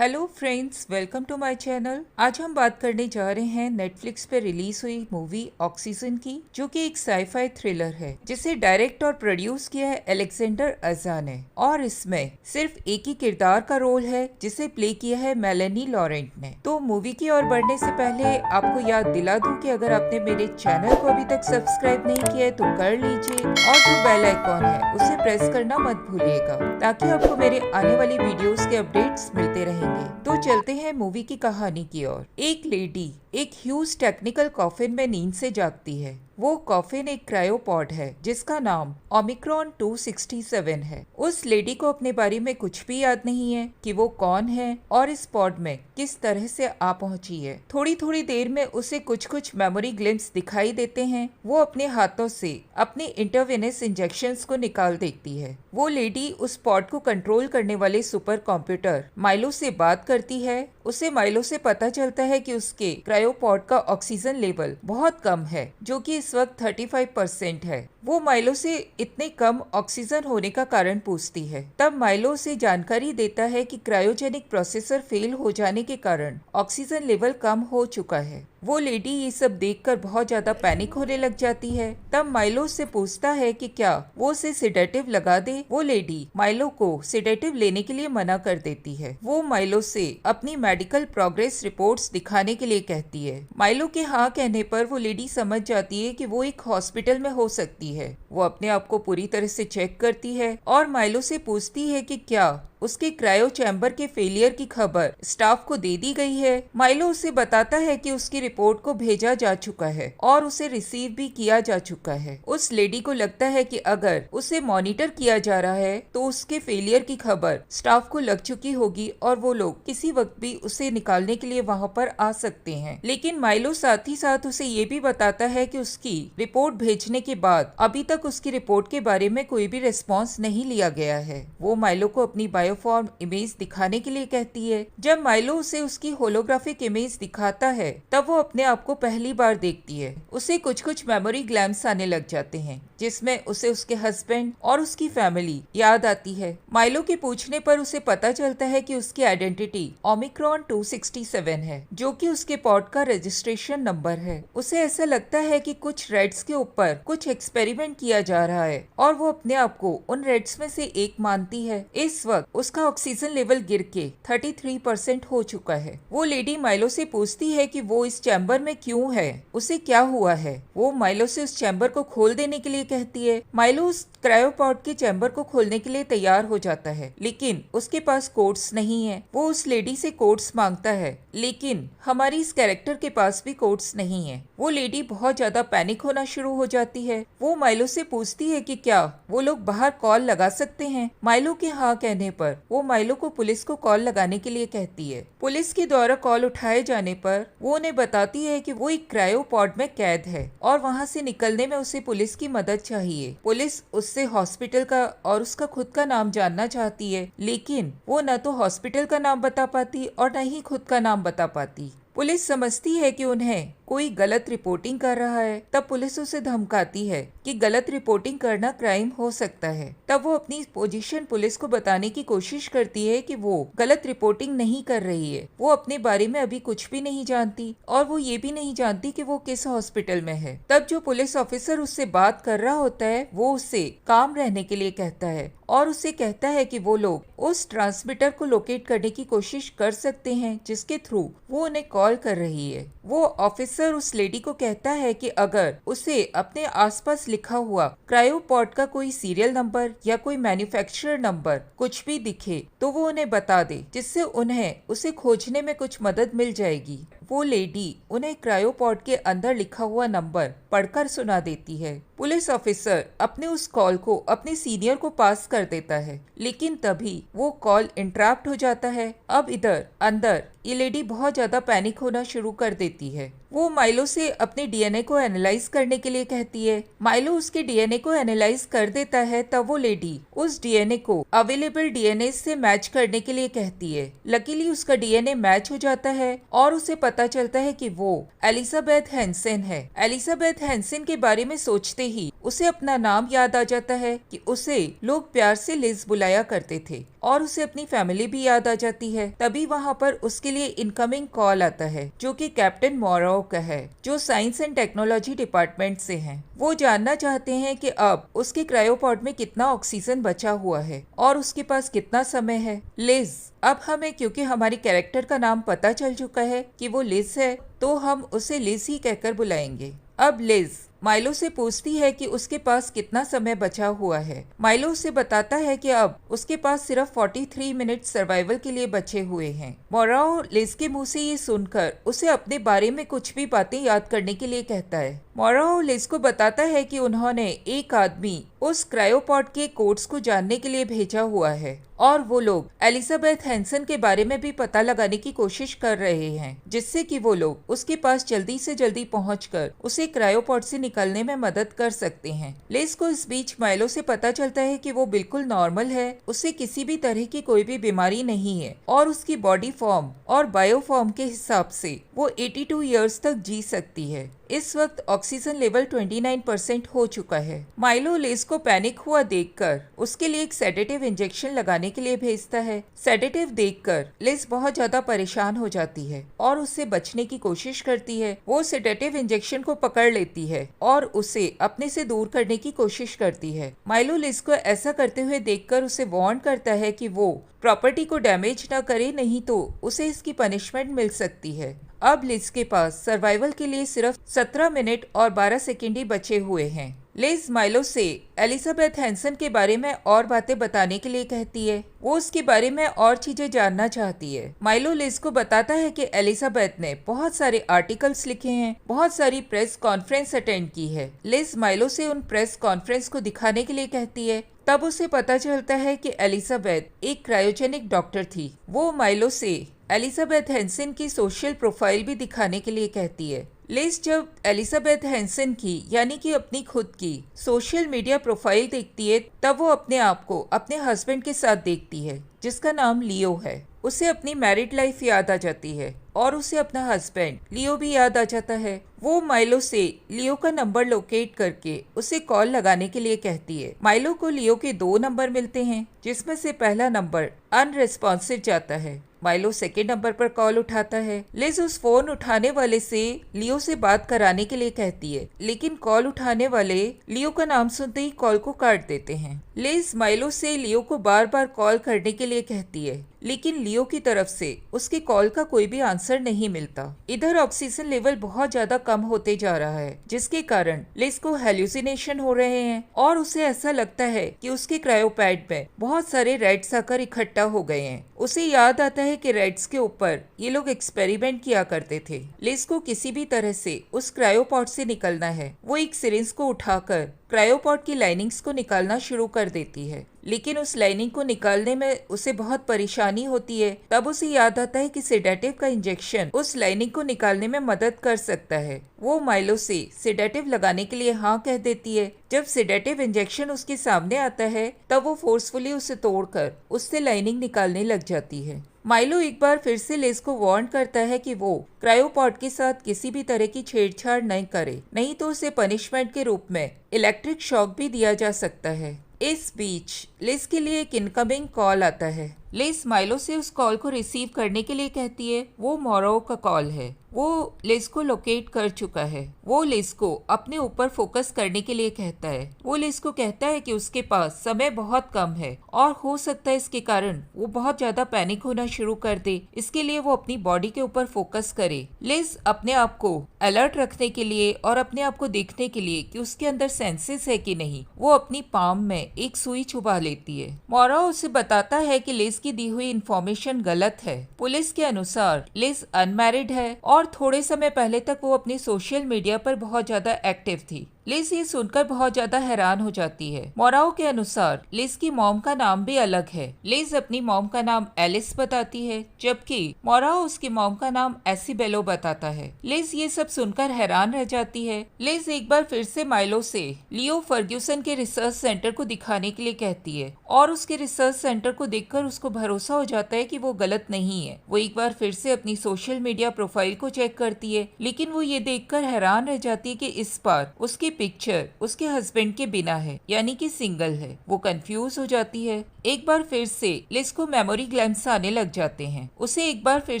Hello friends, welcome to my channel. आज हम बात करने जा रहे हैं नेटफ्लिक्स पे रिलीज हुई मूवी ऑक्सीजन की, जो कि एक साईफाई थ्रिलर है जिसे डायरेक्ट और प्रोड्यूस किया है अलेक्जेंडर अजा ने। और इसमें सिर्फ एक ही किरदार का रोल है जिसे प्ले किया है मेलेनी लॉरेंट ने। तो मूवी की ओर बढ़ने से पहले आपको याद दिला दूं कि अगर आपने मेरे चैनल को अभी तक सब्सक्राइब नहीं किया है तो कर लीजिए और जो बेल आइकॉन है उसे प्रेस करना मत भूलिएगा ताकि आपको मेरे आने वाली वीडियोस के अपडेट्स मिलते रहेंगे। तो चलते हैं मूवी की कहानी की ओर। एक लेडी एक ह्यूज टेक्निकल कॉफिन में नींद से जागती है। वो कॉफिन एक क्रायोपॉड है जिसका नाम ओमिक्रॉन 267 है। उस लेडी को अपने बारे में कुछ भी याद नहीं है कि वो कौन है और इस पॉड में किस तरह से आ पहुंची है। थोड़ी थोड़ी देर में उसे कुछ कुछ मेमोरी ग्लिम्स दिखाई देते हैं। वो अपने हाथों से अपने इंटरवेनस इंजेक्शंस को निकाल देती है। वो लेडी उस पॉड को कंट्रोल करने वाले सुपर कंप्यूटर माइलो से बात करती है। उसे माइलो से पता चलता है कि उसके क्रायोपॉड का ऑक्सीजन लेवल बहुत कम है, जो कि इस वक्त 35% है। वो माइलो से इतने कम ऑक्सीजन होने का कारण पूछती है। तब माइलो उसे जानकारी देता है कि क्रायोजेनिक प्रोसेसर फेल हो जाने के कारण ऑक्सीजन लेवल कम हो चुका है। वो लेडी ये सब देखकर बहुत ज्यादा पैनिक होने लग जाती है। तब माइलो से पूछता है कि क्या वो उसे सिडेटिव लगा दे। वो लेडी माइलो को सिडेटिव लेने के लिए मना कर देती है। वो माइलो से अपनी मेडिकल प्रोग्रेस रिपोर्ट्स दिखाने के लिए कहती है। माइलो के हाँ कहने पर वो लेडी समझ जाती है कि वो एक हॉस्पिटल में हो सकती है। वो अपने आप को पूरी तरह से चेक करती है और माइलो से पूछती है कि क्या उसके क्रायो चैम्बर के फेलियर की खबर स्टाफ को दे दी गई है। माइलो उसे बताता है कि उसकी रिपोर्ट को भेजा जा चुका है और उसे रिसीव भी किया जा चुका है। उस लेडी को लगता है कि अगर उसे मॉनिटर किया जा रहा है तो उसके फेलियर की खबर स्टाफ को लग चुकी होगी और वो लोग किसी वक्त भी उसे निकालने के लिए वहाँ पर आ सकते हैं। लेकिन माइलो साथ ही साथ उसे ये भी बताता है कि उसकी रिपोर्ट भेजने के बाद अभी तक उसकी रिपोर्ट के बारे में कोई भी रिस्पॉन्स नहीं लिया गया है। वो माइलो को अपनी बायोफॉर्म इमेज दिखाने के लिए कहती है। जब माइलो उसे उसकी होलोग्राफिक इमेज दिखाता है तब वो अपने आप को पहली बार देखती है। उसे कुछ कुछ मेमोरी ग्लैम्स आने लग जाते हैं जिसमें उसे उसके हस्बैंड और उसकी फैमिली याद आती है। माइलो के पूछने पर उसे पता चलता है कि उसकी आइडेंटिटी ओमिक्रॉन 267 है, जो कि उसके पॉड का रजिस्ट्रेशन नंबर है। उसे ऐसा लगता है कि कुछ रेड्स के ऊपर कुछ एक्सपेरिमेंट किया जा रहा है और वो अपने आप को उन रेड्स में से एक मानती है। इस वक्त उसका ऑक्सीजन लेवल गिर के 33% हो चुका है। वो लेडी माइलो से पूछती है कि वो इस चैम्बर में क्यों है, उसे क्या हुआ है। वो माइलो से उस चैम्बर को खोल देने के लिए कहती है। माइलो उस क्रायोपॉड के चैम्बर को खोलने के लिए तैयार हो जाता है, लेकिन उसके पास कोड्स नहीं है। वो उस लेडी से कोड्स मांगता है, लेकिन हमारी इस कैरेक्टर के पास भी कोड्स नहीं है। वो लेडी बहुत ज्यादा पैनिक होना शुरू हो जाती है। वो माइलो से पूछती है कि क्या वो लोग बाहर कॉल लगा सकते हैं। माइलो के हाँ कहने पर वो माइलो को पुलिस को कॉल लगाने के लिए कहती है। पुलिस के द्वारा कॉल उठाए जाने पर वो उन्हें बताती है कि वो एक क्रायोपॉड में कैद है और वहाँ से निकलने में उसे पुलिस की मदद चाहिए। पुलिस उससे हॉस्पिटल का और उसका खुद का नाम जानना चाहती है, लेकिन वो न तो हॉस्पिटल का नाम बता पाती और न ही खुद का नाम बता पाती। पुलिस समझती है कि उन्हें कोई गलत रिपोर्टिंग कर रहा है। तब पुलिस उसे धमकाती है कि गलत रिपोर्टिंग करना क्राइम हो सकता है। तब वो अपनी पोजीशन पुलिस को बताने की कोशिश करती है कि वो गलत रिपोर्टिंग नहीं कर रही है। वो अपने बारे में अभी कुछ भी नहीं जानती और वो ये भी नहीं जानती कि वो किस हॉस्पिटल में है। तब जो पुलिस ऑफिसर उससे बात कर रहा होता है वो उससे काम रहने के लिए कहता है और उसे कहता है कि वो लोग उस ट्रांसमीटर को लोकेट करने की कोशिश कर सकते हैं जिसके थ्रू वो उन्हें कॉल कर रही है। वो ऑफिसर उस लेडी को कहता है कि अगर उसे अपने आसपास लिखा हुआ क्रायोपॉड का कोई सीरियल नंबर या कोई मैन्युफैक्चरर नंबर कुछ भी दिखे तो वो उन्हें बता दे, जिससे उन्हें उसे खोजने में कुछ मदद मिल जाएगी। वो लेडी उन्हें क्रायोपॉड के अंदर लिखा हुआ नंबर पढ़कर सुना देती है। पुलिस ऑफिसर अपने उस कॉल को अपने सीनियर को पास कर देता है, लेकिन तभी वो कॉल इंटरप्ट हो जाता है। अब इधर अंदर ये लेडी बहुत ज्यादा पैनिक होना शुरू कर देती है। वो माइलो से अपने डीएनए को एनालाइज करने के लिए कहती है। माइलो उसके डीएनए को एनालाइज कर देता है। तब वो लेडी उस डीएनए को अवेलेबल डीएनए से मैच करने के लिए कहती है। लकीली उसका डीएनए मैच हो जाता है और उसे पता पता चलता है कि वो एलिजाबेथ हैंसन है। एलिजाबेथ हैंसन के बारे में सोचते ही उसे अपना नाम याद आ जाता है कि उसे लोग प्यार से लिज बुलाया करते थे, और उसे अपनी फैमिली भी याद आ जाती है। तभी वहाँ पर उसके लिए इनकमिंग कॉल आता है जो कि कैप्टन मोरो का है, जो साइंस एंड टेक्नोलॉजी डिपार्टमेंट से हैं। वो जानना चाहते हैं कि अब उसके क्रायोपॉड में कितना ऑक्सीजन बचा हुआ है और उसके पास कितना समय है। लिज, अब हमें क्योंकि हमारी कैरेक्टर का नाम पता चल चुका है कि वो लिज है, तो हम उसे लिज ही कहकर बुलाएंगे। अब लिज माइलो से पूछती है कि उसके पास कितना समय बचा हुआ है। माइलो उसे बताता है कि अब उसके पास सिर्फ 43 मिनट सर्वाइवल के लिए बचे हुए हैं। मोराओ लिज के मुंह से ये सुनकर उसे अपने बारे में कुछ भी बातें याद करने के लिए कहता है। मोराओ लिज को बताता है कि उन्होंने एक आदमी उस क्रायोपॉड के कोड्स को जानने के लिए भेजा हुआ है, और वो लोग एलिजाबेथ हैंसन के बारे में भी पता लगाने की कोशिश कर रहे हैं, जिससे कि वो लोग उसके पास जल्दी से जल्दी पहुंचकर उसे क्रायोपॉड से निकलने में मदद कर सकते हैं। लिज को इस बीच माइलो से पता चलता है कि वो बिल्कुल नॉर्मल है, उसे किसी भी तरह की कोई भी बीमारी नहीं है, और उसकी बॉडी फॉर्म और बायो फॉर्म के हिसाब से वो 82 ईयर्स तक जी सकती है। इस वक्त ऑक्सीजन लेवल 29% हो चुका है। माइलो लिज को पैनिक हुआ देखकर उसके लिए एक सेडेटिव इंजेक्शन लगाने के लिए भेजता है। सेडेटिव देखकर लिज बहुत ज्यादा परेशान हो जाती है और उससे बचने की कोशिश करती है। वो सेडेटिव इंजेक्शन को पकड़ लेती है और उसे अपने से दूर करने की कोशिश करती है। माइलो लिज को ऐसा करते हुए देखकर उसे वार्न करता है कि वो प्रॉपर्टी को डैमेज न करे, नहीं तो उसे इसकी पनिशमेंट मिल सकती है। अब लिज के पास सर्वाइवल के लिए सिर्फ 17 मिनट और 12 सेकंड ही बचे हुए हैं। लिज माइलो से एलिजाबेथ हैंसन के बारे में और बातें बताने के लिए कहती है। वो उसके बारे में और चीजें जानना चाहती है। माइलो लिज को बताता है कि एलिजाबेथ ने बहुत सारे आर्टिकल्स लिखे हैं, बहुत सारी प्रेस कॉन्फ्रेंस अटेंड की है। लिज माइलो से उन प्रेस कॉन्फ्रेंस को दिखाने के लिए कहती है। तब उसे पता चलता है कि एलिजाबेथ एक क्रायोजेनिक डॉक्टर थी। वो माइलो से एलिजाबेथ हैंसन की सोशल प्रोफाइल भी दिखाने के लिए कहती है। लिज जब एलिजाबेथ हैंसन की यानी कि अपनी खुद की सोशल मीडिया प्रोफाइल देखती है, तब वो अपने आप को अपने हस्बैंड के साथ देखती है जिसका नाम लियो है। उसे अपनी मैरिड लाइफ याद आ जाती है और उसे अपना हस्बैंड लियो भी याद आ जाता है। वो माइलो से लियो का नंबर लोकेट करके उसे कॉल लगाने के लिए कहती है। माइलो को लियो के 2 नंबर मिलते हैं, जिसमें से पहला नंबर अनरेस्पॉन्सिव जाता है। माइलो सेकेंड नंबर पर कॉल उठाता है। लिज उस फोन उठाने वाले से लियो से बात कराने के लिए कहती है, लेकिन कॉल उठाने वाले लियो का नाम सुनते ही कॉल को काट देते हैं। लिज माइलो से लियो को बार बार कॉल करने के लिए कहती है, लेकिन लियो की तरफ से उसके कॉल का कोई भी आंसर नहीं मिलता। इधर ऑक्सीजन लेवल बहुत ज्यादा कम होते जा रहा है, जिसके कारण लिज को हेल्यूसिनेशन हो रहे हैं और उसे ऐसा लगता है कि उसके क्रायोपैड में बहुत सारे रेड्स आकर इकट्ठा हो गए हैं। उसे याद आता है कि रेड्स के ऊपर ये लोग एक्सपेरिमेंट किया करते थे। लिज को किसी भी तरह से उस क्रायोपॉड से निकलना है। वो एक सिरिंज को उठाकर क्रायोपॉड की लाइनिंग्स को निकालना शुरू कर देती है, लेकिन उस लाइनिंग को निकालने में उसे बहुत परेशानी होती है। तब उसे याद आता है कि सेडेटिव का इंजेक्शन उस लाइनिंग को निकालने में मदद कर सकता है। वो माइलो से सेडेटिव लगाने के लिए हाँ कह देती है। जब सेडेटिव इंजेक्शन उसके सामने आता है, तब वो फोर्सफुली उसे तोड़कर उससे लाइनिंग निकालने लग जाती है। माइलो एक बार फिर से लिज को वार्न करता है कि वो क्रायोपॉड के साथ किसी भी तरह की छेड़छाड़ नहीं करे, नहीं तो उसे पनिशमेंट के रूप में इलेक्ट्रिक शॉक भी दिया जा सकता है। इस बीच लिज के लिए एक इनकमिंग कॉल आता है। लिज माइलो से उस कॉल को रिसीव करने के लिए कहती है। वो मोरो का कॉल है। वो लिज को लोकेट कर चुका है। वो लिज को अपने ऊपर फोकस करने के लिए कहता है। वो लिज को कहता है कि उसके पास समय बहुत कम है और हो सकता है इसके कारण वो बहुत ज्यादा पैनिक होना शुरू कर दे, इसके लिए वो अपनी बॉडी के ऊपर फोकस करे। लिज अपने आप को अलर्ट रखने के लिए और अपने आप को देखने के लिए कि उसके अंदर सेंसेस है कि नहीं, वो अपनी पाम में एक सुई चुभा लेती है। मोरो उसे बताता है कि लिज की दी हुई इंफॉर्मेशन गलत है। पुलिस के अनुसार लिज अनमैरिड है और थोड़े समय पहले तक वो अपनी सोशल मीडिया पर बहुत ज्यादा एक्टिव थी। लिज ये सुनकर बहुत ज्यादा हैरान हो जाती है। मोराओ के अनुसार लिज की मॉम का नाम भी अलग है। लिज अपनी मॉम का नाम एलिस बताती है, जबकि मोराओ उसकी मॉम का नाम एसिबेलो बताता है। लिज ये सब सुनकर हैरान रह जाती है। लिज एक बार फिर से माइलो से लियो फर्ग्यूसन के रिसर्च सेंटर को दिखाने के लिए कहती है और उसके रिसर्च सेंटर को देखकर उसको भरोसा हो जाता है कि वो गलत नहीं है। वो एक बार फिर से अपनी सोशल मीडिया प्रोफाइल को चेक करती है, लेकिन वो ये देखकर हैरान रह जाती है कि इस बार उसकी पिक्चर उसके हस्बैंड के बिना है, यानी कि सिंगल है। वो कंफ्यूज हो जाती है। एक बार फिर से लिज को मेमोरी ग्लैम्स आने लग जाते हैं। उसे एक बार फिर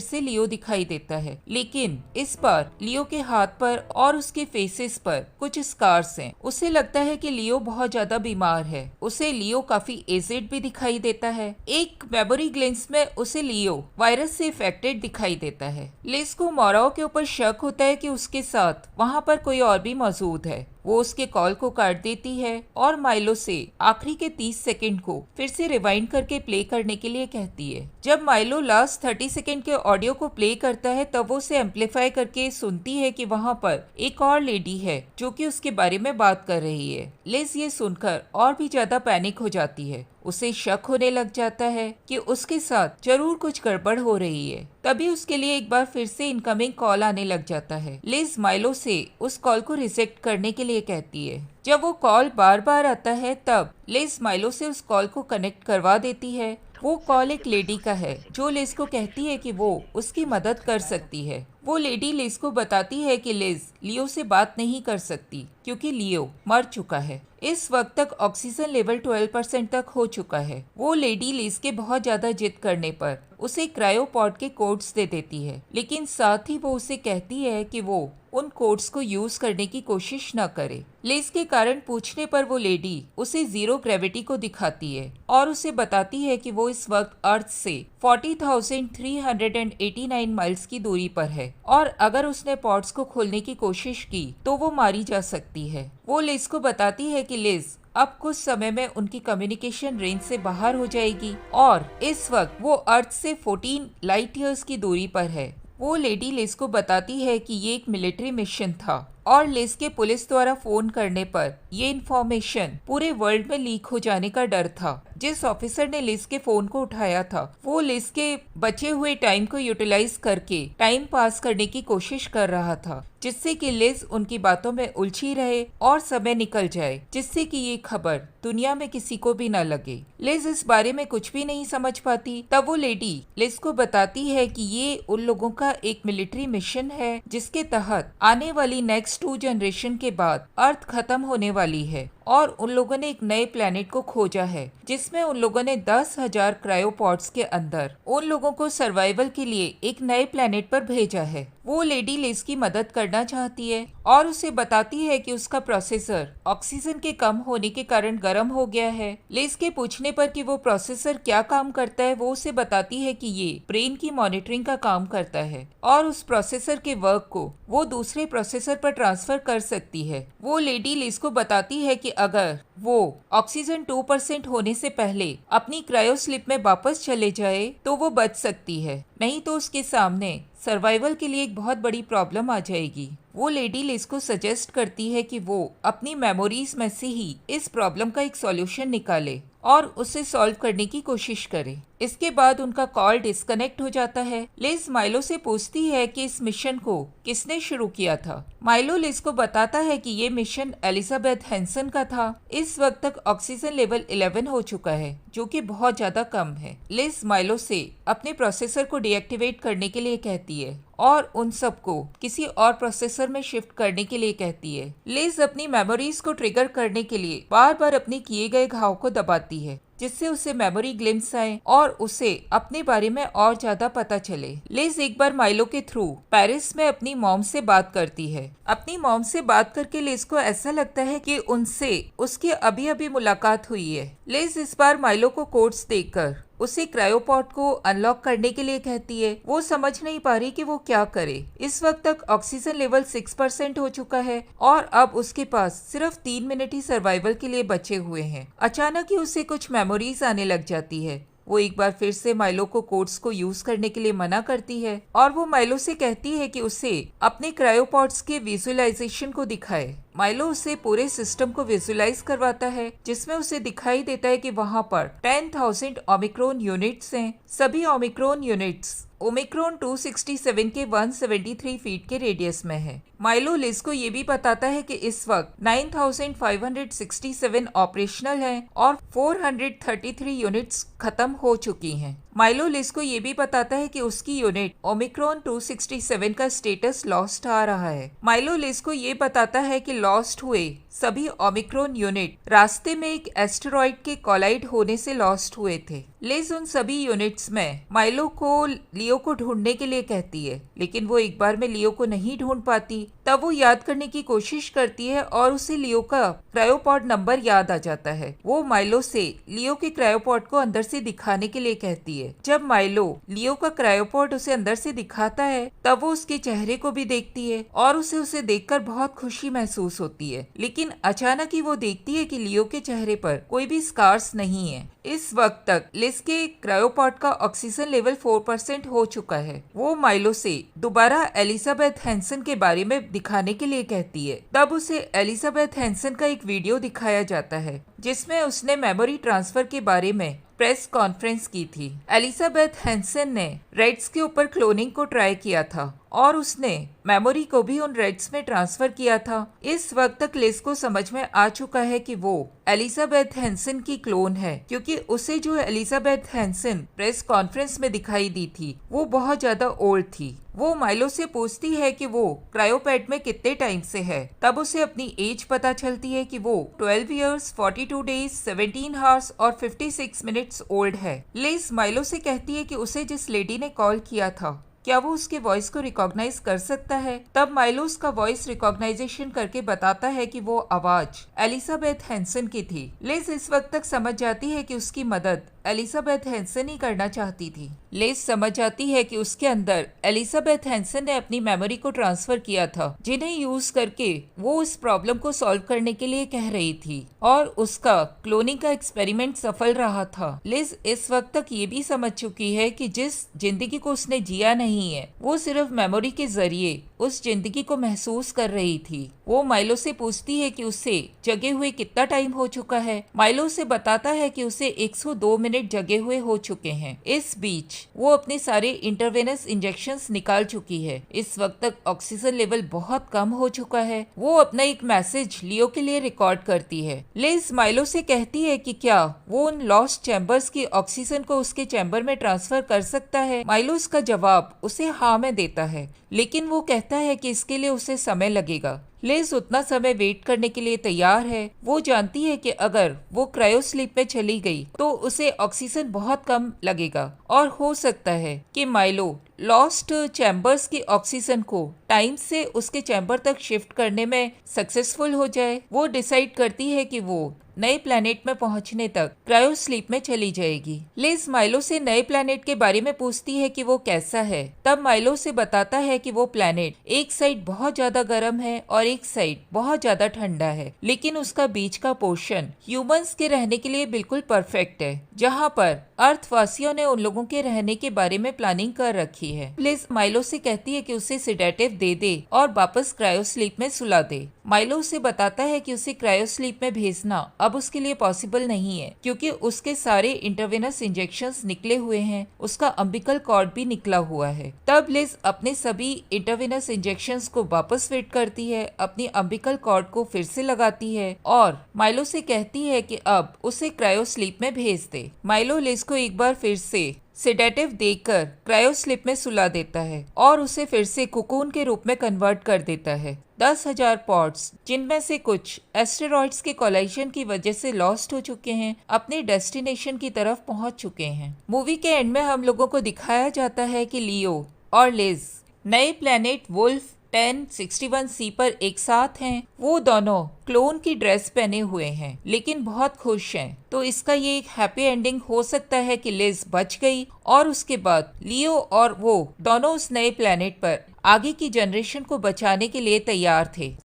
से लियो दिखाई देता है, लेकिन इस बार लियो के हाथ पर और उसके फेसेस पर कुछ स्कार्स हैं। उसे लगता है कि लियो बहुत ज्यादा बीमार है। उसे लियो काफी एजेड भी दिखाई देता है। एक मेमोरी ग्लिम्स में उसे लियो वायरस से इफेक्टेड दिखाई देता है। लिज को मोराओ के ऊपर शक होता है कि उसके साथ वहाँ पर कोई और भी मौजूद है। वो उसके कॉल को काट देती है और माइलो से आखिरी के 30 सेकंड को फिर से रिवाइंड करके प्ले करने के लिए कहती है। जब माइलो लास्ट 30 सेकंड के ऑडियो को प्ले करता है तब वो उसे एम्पलीफाई करके सुनती है कि वहाँ पर एक और लेडी है जो कि उसके बारे में बात कर रही है। लिज ये सुनकर और भी ज्यादा पैनिक हो जाती है। उसे शक होने लग जाता है कि उसके साथ जरूर कुछ गड़बड़ हो रही है। तभी उसके लिए एक बार फिर से इनकमिंग कॉल आने लग जाता है। लिज माइलो से उस कॉल को रिजेक्ट करने के लिए कहती है। जब वो कॉल बार बार आता है तब लिज माइलो से उस कॉल को कनेक्ट करवा देती है। वो कॉल एक लेडी का है जो लिज को कहती है कि वो उसकी मदद कर सकती है। वो लेडी लिज को बताती है कि लिज लियो से बात नहीं कर सकती क्योंकि लियो मर चुका है। इस वक्त तक ऑक्सीजन लेवल 12% तक हो चुका है। वो लेडी लिज के बहुत ज्यादा जिद करने पर उसे क्रायोपॉड के कोड्स दे देती है, लेकिन साथ ही वो उसे कहती है कि वो उन कोड्स को यूज करने की कोशिश न करे। लिज के कारण पूछने पर वो लेडी उसे जीरो ग्रेविटी को दिखाती है और उसे बताती है कि वो इस वक्त अर्थ से 40,389 माइल्स की दूरी पर है और अगर उसने पॉड्स को खोलने की कोशिश की तो वो मारी जा सकती है। वो लिज को बताती है कि लिज अब कुछ समय में उनकी कम्युनिकेशन रेंज से बाहर हो जाएगी और इस वक्त वो अर्थ से 14 लाइट ईयर्स की दूरी पर है। वो लेडी लिज को बताती है कि ये एक मिलिट्री मिशन था और लिज के पुलिस द्वारा फोन करने पर ये इन्फॉर्मेशन पूरे वर्ल्ड में लीक हो जाने का डर था। जिस ऑफिसर ने लिज के फोन को उठाया था वो लिज के बचे हुए टाइम को यूटिलाइज करके टाइम पास करने की कोशिश कर रहा था, जिससे कि लिज उनकी बातों में उलझी रहे और समय निकल जाए, जिससे कि ये खबर दुनिया में किसी को भी न लगे। लिज इस बारे में कुछ भी नहीं समझ पाती। तब वो लेडी लिज को बताती है कि ये उन लोगों का एक मिलिट्री मिशन है जिसके तहत आने वाली नेक्स्ट 2 जनरेशन के बाद अर्थ खत्म होने वाली है और उन लोगों ने एक नए प्लेनेट को खोजा है जिसमें उन लोगों ने 10,000 क्रायोपॉड्स के अंदर उन लोगों को सर्वाइवल के लिए एक नए प्लेनेट पर भेजा है। वो लेडी लिज की मदद करना चाहती है और उसे बताती है कि उसका प्रोसेसर ऑक्सीजन के कम होने के कारण गर्म हो गया है। लिज के पूछने पर कि वो प्रोसेसर क्या काम करता है वो उसे बताती है कि ये ब्रेन की मॉनिटरिंग का काम करता है और उस प्रोसेसर के वर्क को वो दूसरे प्रोसेसर पर ट्रांसफर कर सकती है। वो लेडी लिज को बताती है कि अगर वो ऑक्सीजन 2% होने से पहले अपनी क्रायो स्लिप में वापस चले जाए तो वो बच सकती है, नहीं तो उसके सामने सर्वाइवल के लिए एक बहुत बड़ी प्रॉब्लम आ जाएगी। वो लेडी लिज को सजेस्ट करती है कि वो अपनी मेमोरीज में से ही इस प्रॉब्लम का एक सॉल्यूशन निकाले और उसे सॉल्व करने की कोशिश करे। इसके बाद उनका कॉल डिस्कनेक्ट हो जाता है। लिज माइलो से पूछती है कि इस मिशन को किसने शुरू किया था। माइलो लिज को बताता है कि ये मिशन एलिजाबेथ हैंसन का था। इस वक्त तक ऑक्सीजन लेवल 11 हो चुका है, जो कि बहुत ज्यादा कम है। लिज माइलो से अपने प्रोसेसर को डीएक्टिवेट करने के लिए कहती है और उन सबको किसी और प्रोसेसर में शिफ्ट करने के लिए कहती है। लिज अपनी मेमोरीज को ट्रिगर करने के लिए बार बार अपने किए गए घाव को दबाती है, जिससे उसे मेमोरी ग्लिम्स आए और उसे अपने बारे में और ज्यादा पता चले। लिज एक बार माइलो के थ्रू पेरिस में अपनी मॉम से बात करती है। अपनी मॉम से बात करके लिज को ऐसा लगता है कि उनसे उसकी अभी अभी मुलाकात हुई है। लिज इस बार माइलो को कोड्स देकर उसे क्रायोपॉड को अनलॉक करने के लिए कहती है। वो समझ नहीं पा रही कि वो क्या करे। इस वक्त तक ऑक्सीजन लेवल 6% हो चुका है और अब उसके पास सिर्फ 3 मिनट ही सर्वाइवल के लिए बचे हुए हैं। अचानक ही उसे कुछ मेमोरीज आने लग जाती है। वो एक बार फिर से माइलो को कोड्स को यूज करने के लिए मना करती है और वो माइलो से कहती है कि उसे अपने क्रायोपॉड्स के विजुअलाइजेशन को दिखाए। माइलो उसे पूरे सिस्टम को विजुलाइज करवाता है, जिसमें उसे दिखाई देता है कि वहाँ पर 10,000 ओमिक्रॉन यूनिट्स हैं। सभी ओमिक्रॉन यूनिट्स ओमिक्रॉन 267 के 173 फीट के रेडियस में है। माइलो लिज को ये भी बताता है कि इस वक्त 9,567 ऑपरेशनल हैं और 433 यूनिट्स खत्म हो चुकी हैं। माइलो लिज को ये भी बताता है कि उसकी यूनिट ओमिक्रॉन 267 का स्टेटस लॉस्ट आ रहा है। माइलो लिज को ये बताता है कि लॉस्ट हुए सभी ओमिक्रॉन यूनिट रास्ते में एक एस्टेरॉइड के कोलाइड होने से लॉस्ट हुए थे। लिज उन सभी यूनिट्स में माइलो को लियो को ढूंढने के लिए कहती है, लेकिन वो एक बार में लियो को नहीं ढूंढ पाती। तब वो याद करने की कोशिश करती है और उसे लियो का क्रायोपॉड नंबर याद आ जाता है। वो माइलो से लियो के क्रायोपॉड को अंदर से दिखाने के लिए कहती है। जब माइलो लियो का क्रायोपॉड उसे अंदर से दिखाता है, तब वो उसके चेहरे को भी देखती है और उसे देखकर बहुत खुशी महसूस होती है। लेकिन अचानक ही वो देखती है कि लियो के चेहरे पर कोई भी स्कार्स नहीं है। इस वक्त तक लिज के क्रायोपॉड का ऑक्सीजन लेवल 4% हो चुका है। वो माइलो से दोबारा एलिजाबेथ हैंसन के बारे में दिखाने के लिए कहती है। तब उसे एलिजाबेथ हैंसन का एक वीडियो दिखाया जाता है, जिसमें उसने मेमोरी ट्रांसफर के बारे में प्रेस कॉन्फ्रेंस की थी। एलिजाबेथ हैंसन ने रेड्स के ऊपर क्लोनिंग को ट्राई किया था और उसने मेमोरी को भी उन रेड्स में ट्रांसफर किया था। इस वक्त तक लिज को समझ में आ चुका है कि वो एलिजाबेथ हैंसन की क्लोन है, क्योंकि उसे जो एलिजाबेथ हैंसन प्रेस कॉन्फ्रेंस में दिखाई दी थी वो बहुत ज्यादा ओल्ड थी। वो माइलो से पूछती है कि वो क्रायोपैड में कितने टाइम से है। तब उसे अपनी एज पता चलती है कि वो 12 इयर्स 42 डेज 17 आवर्स और 56 मिनट्स ओल्ड है। लिज माइलो से कहती है कि उसे जिस लेडी ने कॉल किया था, क्या वो उसके वॉइस को रिकॉग्नाइज कर सकता है। तब माइलो उसका वॉइस रिकॉग्नाइजेशन करके बताता है कि वो आवाज एलिजाबेथ हैंसन की थी। लिज इस वक्त तक समझ जाती है कि उसकी मदद एलिजाबेथ हैंसन ही करना चाहती थी। लिज समझ जाती है कि उसके अंदर एलिजाबेथ हैंसन ने अपनी मेमोरी को ट्रांसफर किया था, जिन्हें यूज करके वो इस प्रॉब्लम को सॉल्व करने के लिए कह रही थी, और उसका क्लोनिंग का एक्सपेरिमेंट सफल रहा था। लिज इस वक्त तक ये भी समझ चुकी है कि जिस जिंदगी को उसने जिया नहीं है, वो सिर्फ मेमोरी के जरिए उस जिंदगी को महसूस कर रही थी। वो माइलो से पूछती है कि उसे जगे हुए कितना टाइम हो चुका है। माइलो उसे बताता है कि उसे 102 मिनट जगे हुए हो चुके हैं। इस बीच वो अपने सारे इंटरवेनस इंजेक्शंस निकाल चुकी है। इस वक्त तक ऑक्सीजन लेवल बहुत कम हो चुका है। वो अपना एक मैसेज लियो के लिए रिकॉर्ड करती है। लिज माइलो से कहती है कि क्या वो उन लॉस्ट चैम्बर्स की ऑक्सीजन को उसके चैम्बर में ट्रांसफर कर सकता है। माइलो इसका जवाब उसे हाँ में देता है, लेकिन वो कहता है कि इसके लिए उसे समय लगेगा। लिज उतना समय वेट करने के लिए तैयार है। वो जानती है कि अगर वो क्रायो स्लीप में चली गई तो उसे ऑक्सीजन बहुत कम लगेगा और हो सकता है कि माइलो लॉस्ट चैम्बर्स की ऑक्सीजन को टाइम से उसके चैम्बर तक शिफ्ट करने में सक्सेसफुल हो जाए। वो डिसाइड करती है कि वो नए प्लेनेट में पहुंचने तक क्रायो स्लीप में चली जाएगी। लिज माइलो से नए प्लेनेट के बारे में पूछती है कि वो कैसा है। तब माइलो से बताता है कि वो प्लेनेट एक साइड बहुत ज्यादा गर्म है और एक साइड बहुत ज्यादा ठंडा है, लेकिन उसका बीच का पोर्शन ह्यूमंस के रहने के लिए बिल्कुल परफेक्ट है, जहाँ पर अर्थवासियों ने उन लोगों के रहने के बारे में प्लानिंग कर रखी है। लिज माइलो से कहती है कि उसे सिडेटिव दे दे और वापस क्रायो स्लीप में सुला दे। माइलो उसे बताता है कि उसे क्रायो स्लीप में भेजना अब उसके लिए पॉसिबल नहीं है, क्योंकि उसके सारे इंटरवेनस इंजेक्शंस निकले हुए हैं, उसका अम्बिकल कॉर्ड भी निकला हुआ है। तब लिज अपने सभी इंटरवेनस इंजेक्शंस को वापस फिट करती है, अपनी अम्बिकल कॉर्ड को फिर से लगाती है और माइलो से कहती है कि अब उसे क्रायो स्लीप में भेज दे। माइलो लिज को एक बार फिर से सेडेटिव देकर क्रायो स्लीप में सुला देता है और उसे फिर से कुकून के रूप में कन्वर्ट कर देता है। 10,000 पॉड्स, जिनमें से कुछ एस्टेरॉइड्स के कोलाइजन की वजह से लॉस्ट हो चुके हैं, अपने डेस्टिनेशन की तरफ पहुंच चुके हैं। मूवी के एंड में हम लोगों को दिखाया जाता है कि लियो और लिज नए प्लेनेट वुल्फ 1061C पर एक साथ हैं। वो दोनों क्लोन की ड्रेस पहने हुए हैं, लेकिन बहुत खुश हैं। तो इसका ये एक हैप्पी एंडिंग हो सकता है कि लिज बच गई और उसके बाद लियो और वो दोनों उस नए प्लेनेट पर आगे की जनरेशन को बचाने के लिए तैयार थे।